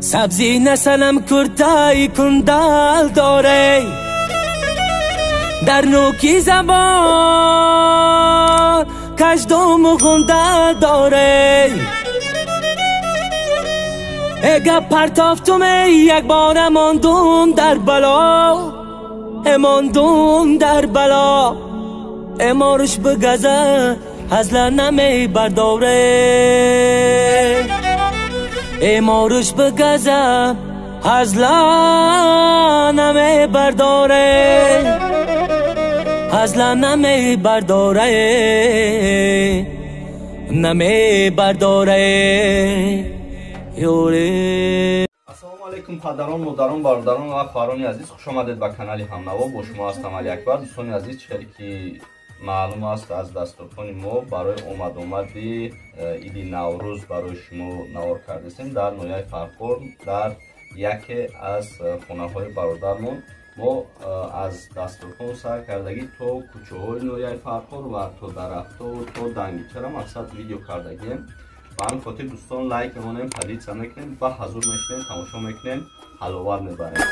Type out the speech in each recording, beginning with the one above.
سبزی نسنم کرتای کندال داره در نوکی زبان کشدوم خوندال داره اگه پرتافتم یک بار اماندم در بلا امارش بگذه هزلا نمی برداره امارش بگذه هزلا نمی برداره یوره. السلام علیکم پدران، مادران، برادران و خواهران عزیز، خوش آمدید به کانال همنوا. با شما هستم علی اکبر. دوستان عزیز، چیزی که معلوم است از دسترخوان ما برای اومدی ایدی نوروز برای شما نوار کردیم در نویای فرخور در یکی از خانه های برادرمون. ما از دسترخوان سر کردگی تو کوچه های نویای فرخور و تو درخت و تو دنگیچه را مقصد ویدیو کردگیم. و هم خاطر دوستان لایک بمونیم، پدید میکنیم و حضور میشنیم، تماشا میکنیم، حلاوت میبریم.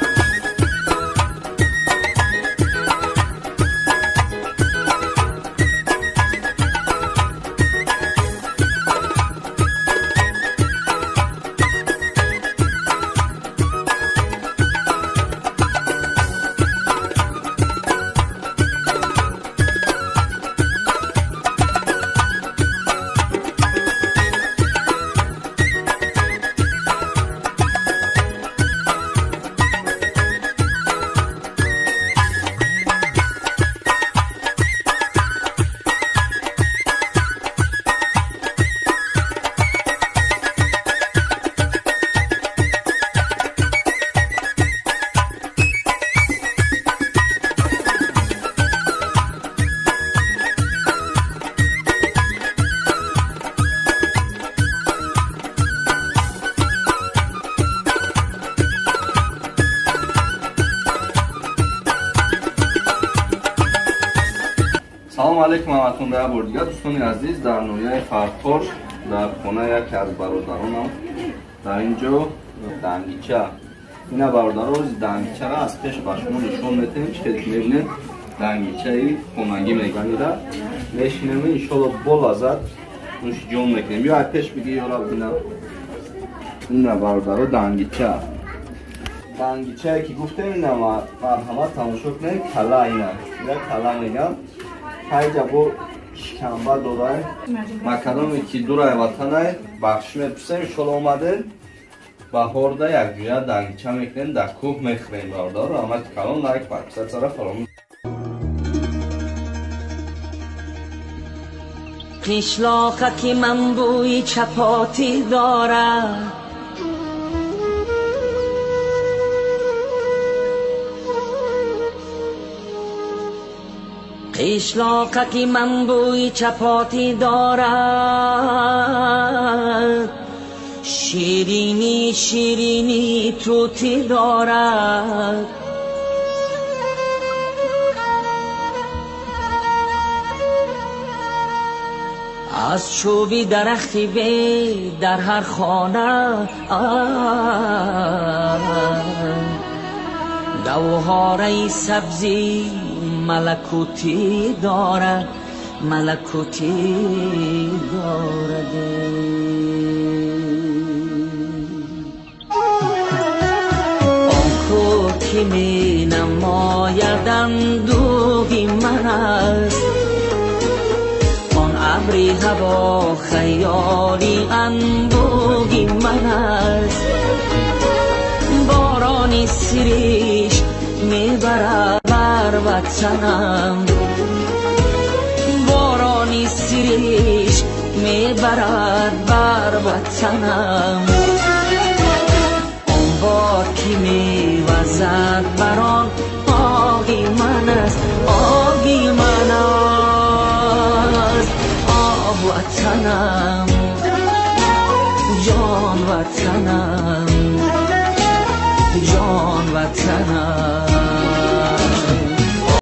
سلام علیکم همتون به بار دیگه. دوستان عزیز، در نویای فرخور در خانه یکی از برادرانم در اینجا دنگیچه این برادران دنگیچه را از پیش به شما نشون میدیم. چه که میبینید دنگیچه ای خونگی میگنیده میشینیم انشالله با لذت نوش جون میکنیم. یا از پیش بگی یارا ببینم این برادران دنگیچه که گفتیم این مرحمت تماشا کنید. کلا اینه کلا میگم хайҷа бо шиканба дорай макароне ки дурай ватанай бахш меписем иншолло омаде баҳорда якҷоя дангича мекунем дар кӯҳ мехӯрем. бародаро раҳмати калон лайк подписатсияро фаромӯш. қишлоқаки ман бӯи чапотӣ дорад قشلاقکی من بوی چپاتی دارد شیرینی شیرینی توتی دارد از چوبی درختی وی در هر خانه گوهره سبزی ملکوتی دارد آن کو که می نماید اندوهی من است آن ابری هوا خیالی انبوهی من است بارانی سریش میبرد بر وطنم بارانی سریش میبرد بر وطنم کی میوزد بران آهی من است آهی من است آه وطنم جان وطنم جان وطنم